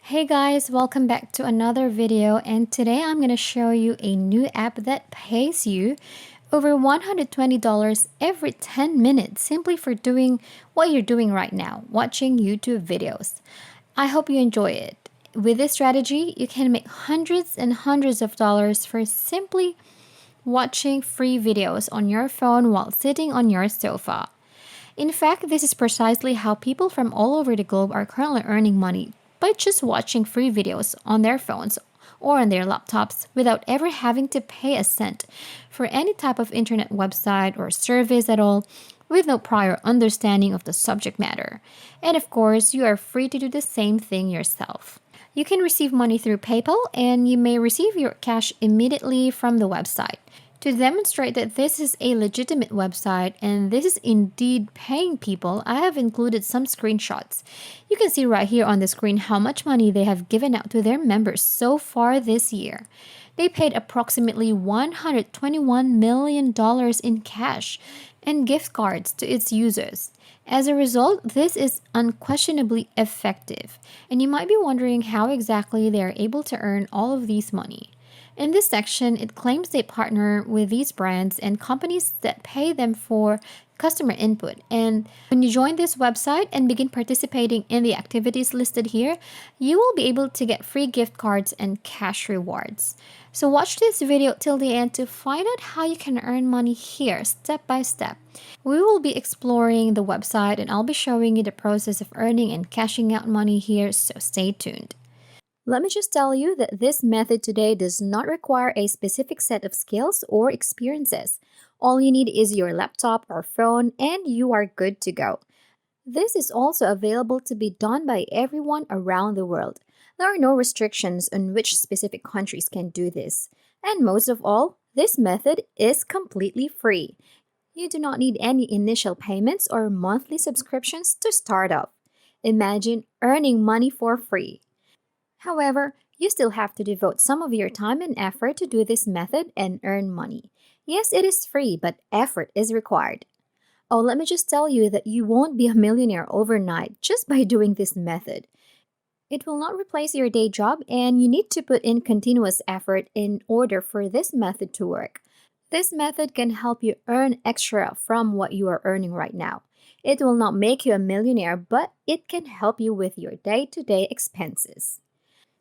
Hey guys, welcome back to another video, and today I'm going to show you a new app that pays you over $120 every 10 minutes simply for doing what you're doing right now, watching YouTube videos. I hope you enjoy it. With this strategy, you can make hundreds and hundreds of dollars for simply watching free videos on your phone while sitting on your sofa. In fact, this is precisely how people from all over the globe are currently earning money by just watching free videos on their phones or on their laptops without ever having to pay a cent for any type of internet website or service at all, with no prior understanding of the subject matter. And of course, you are free to do the same thing yourself. You can receive money through PayPal, and you may receive your cash immediately from the website. To demonstrate that this is a legitimate website and this is indeed paying people, I have included some screenshots. You can see right here on the screen how much money they have given out to their members so far this year. They paid approximately $121 million in cash and gift cards to its users. As a result, this is unquestionably effective, and you might be wondering how exactly they are able to earn all of this money. In this section, it claims they partner with these brands and companies that pay them for customer input. And when you join this website and begin participating in the activities listed here, you will be able to get free gift cards and cash rewards. So watch this video till the end to find out how you can earn money here step by step. We will be exploring the website and I'll be showing you the process of earning and cashing out money here, so stay tuned. Let me just tell you that this method today does not require a specific set of skills or experiences. All you need is your laptop or phone and you are good to go. This is also available to be done by everyone around the world. There are no restrictions on which specific countries can do this. And most of all, this method is completely free. You do not need any initial payments or monthly subscriptions to start off. Imagine earning money for free. However, you still have to devote some of your time and effort to do this method and earn money. Yes, it is free, but effort is required. Oh, let me just tell you that you won't be a millionaire overnight just by doing this method. It will not replace your day job, and you need to put in continuous effort in order for this method to work. This method can help you earn extra from what you are earning right now. It will not make you a millionaire, but it can help you with your day-to-day expenses.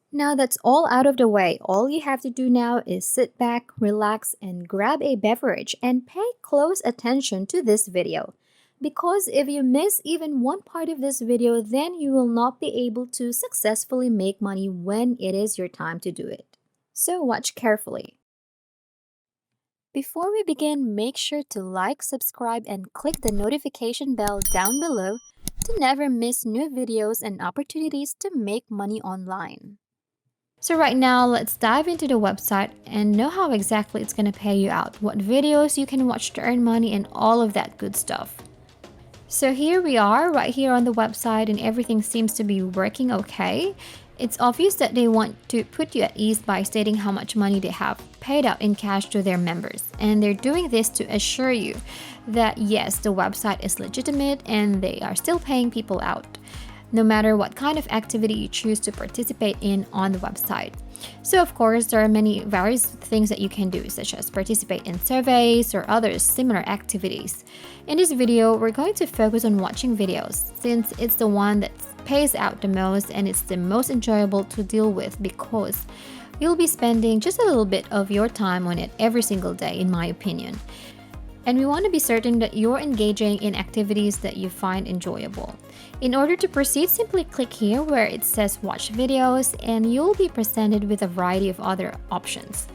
Now that's all out of the way, all you have to do now is sit back, relax, and grab a beverage and pay close attention to this video. Because if you miss even one part of this video, then you will not be able to successfully make money when it is your time to do it. So watch carefully. Before we begin, make sure to like, subscribe, and click the notification bell down below to never miss new videos and opportunities to make money online. So right now, let's dive into the website and know how exactly it's going to pay you out, what videos you can watch to earn money, and all of that good stuff. So here we are, right here on the website, and everything seems to be working okay. It's obvious that they want to put you at ease by stating how much money they have paid out in cash to their members. And they're doing this to assure you that yes, the website is legitimate and they are still paying people out, no matter what kind of activity you choose to participate in on the website. So of course, there are many various things that you can do, such as participate in surveys or other similar activities. In this video, we're going to focus on watching videos, since it's the one that pays out the most and it's the most enjoyable to deal with because you'll be spending just a little bit of your time on it every single day, in my opinion. And we want to be certain that you're engaging in activities that you find enjoyable. In order to proceed, simply click here where it says watch videos and you'll be presented with a variety of other options.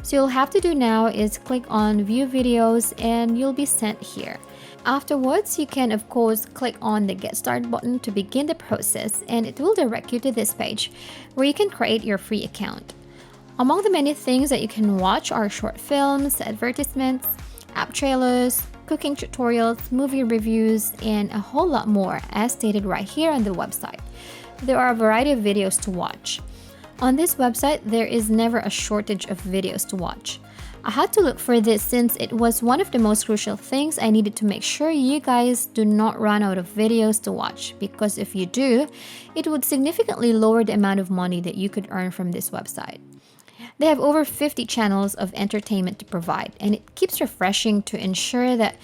So you'll have to do now is click on view videos and you'll be sent here. Afterwards, you can of course click on the get started button to begin the process, and it will direct you to this page where you can create your free account. Among the many things that you can watch are short films, advertisements, app trailers, cooking tutorials, movie reviews, and a whole lot more as stated right here on the website. There are a variety of videos to watch. On this website, there is never a shortage of videos to watch. I had to look for this since it was one of the most crucial things I needed to make sure you guys do not run out of videos to watch, because if you do, it would significantly lower the amount of money that you could earn from this website. They have over 50 channels of entertainment to provide, and it keeps refreshing to ensure that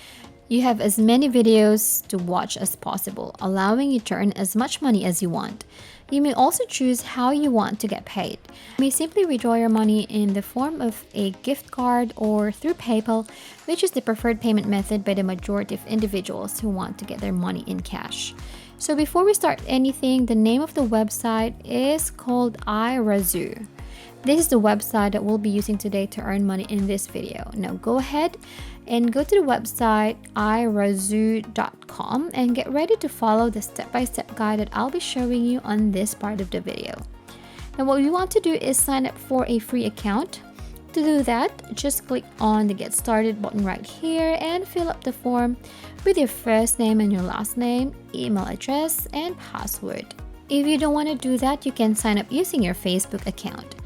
you have as many videos to watch as possible, allowing you to earn as much money as you want. You may also choose how you want to get paid. You may simply withdraw your money in the form of a gift card or through PayPal, which is the preferred payment method by the majority of individuals who want to get their money in cash. So before we start anything, the name of the website is called iRazoo. This is the website that we'll be using today to earn money in this video. Now go ahead and go to the website irazoo.com and get ready to follow the step-by-step guide that I'll be showing you on this part of the video. Now what we want to do is sign up for a free account. To do that, just click on the Get Started button right here and fill up the form with your first name and your last name, email address, and password. If you don't want to do that, you can sign up using your Facebook account.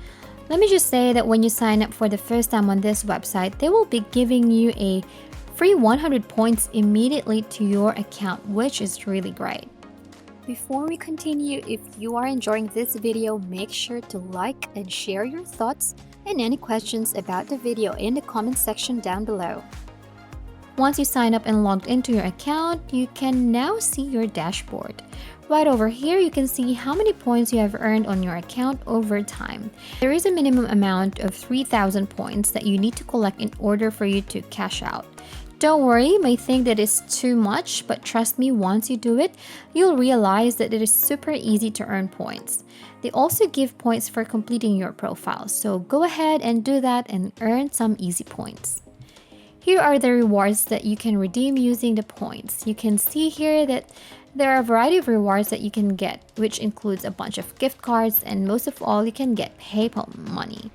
Let me just say that when you sign up for the first time on this website, they will be giving you a free 100 points immediately to your account, which is really great. Before we continue, if you are enjoying this video, make sure to like and share your thoughts and any questions about the video in the comment section down below. Once you sign up and logged into your account, you can now see your dashboard. Right over here, you can see how many points you have earned on your account over time. There is a minimum amount of 3,000 points that you need to collect in order for you to cash out. Don't worry, you may think that is too much, but trust me, once you do it, you'll realize that it is super easy to earn points. They also give points for completing your profile, so go ahead and do that and earn some easy points. Here are the rewards that you can redeem using the points. You can see here that there are a variety of rewards that you can get, which includes a bunch of gift cards, and most of all, you can get PayPal money.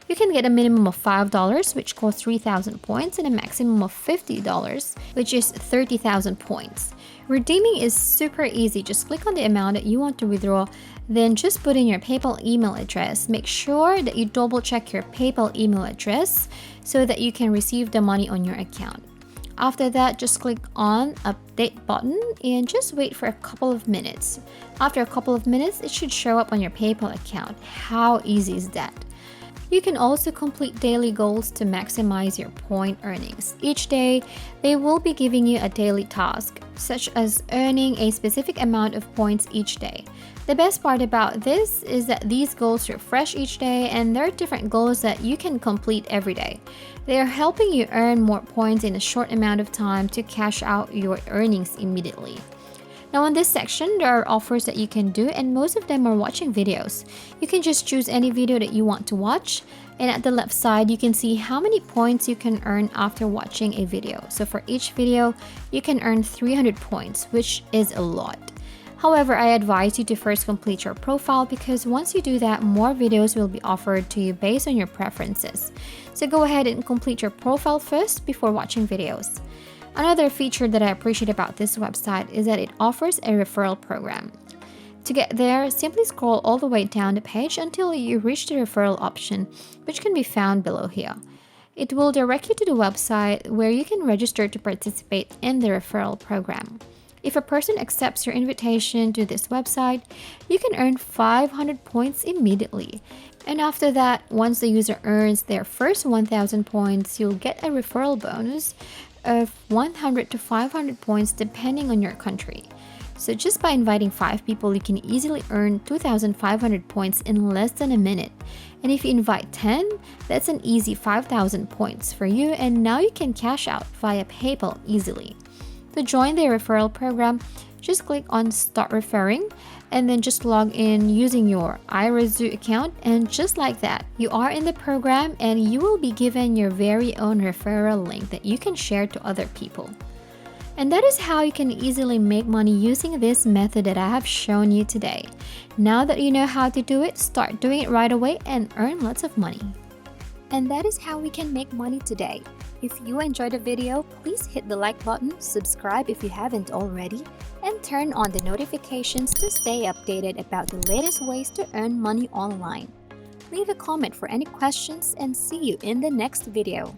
You can get a minimum of $5, which costs 3,000 points, and a maximum of $50, which is 30,000 points. Redeeming is super easy. Just click on the amount that you want to withdraw, then just put in your PayPal email address. Make sure that you double check your PayPal email address so that you can receive the money on your account. After that, just click on update button and just wait for a couple of minutes. After a couple of minutes, it should show up on your PayPal account. How easy is that? You can also complete daily goals to maximize your point earnings. Each day, they will be giving you a daily task, such as earning a specific amount of points each day. The best part about this is that these goals refresh each day, and there are different goals that you can complete every day. They are helping you earn more points in a short amount of time to cash out your earnings immediately. Now in this section, there are offers that you can do, and most of them are watching videos. You can just choose any video that you want to watch, and at the left side, you can see how many points you can earn after watching a video. So for each video, you can earn 300 points, which is a lot. However, I advise you to first complete your profile, because once you do that, more videos will be offered to you based on your preferences. So go ahead and complete your profile first before watching videos. Another feature that I appreciate about this website is that it offers a referral program. To get there, simply scroll all the way down the page until you reach the referral option, which can be found below here. It will direct you to the website where you can register to participate in the referral program. If a person accepts your invitation to this website, you can earn 500 points immediately. And after that, once the user earns their first 1,000 points, you'll get a referral bonus of 100 to 500 points depending on your country. So just by inviting 5 people, you can easily earn 2,500 points in less than a minute. And if you invite 10, that's an easy 5,000 points for you, and now you can cash out via PayPal easily. To join the referral program, just click on Start Referring and then just log in using your iRazoo account, and just like that, you are in the program and you will be given your very own referral link that you can share to other people. And that is how you can easily make money using this method that I have shown you today. Now that you know how to do it, start doing it right away and earn lots of money. And that is how we can make money today. If you enjoyed the video, please hit the like button, subscribe if you haven't already, and turn on the notifications to stay updated about the latest ways to earn money online. Leave a comment for any questions and see you in the next video.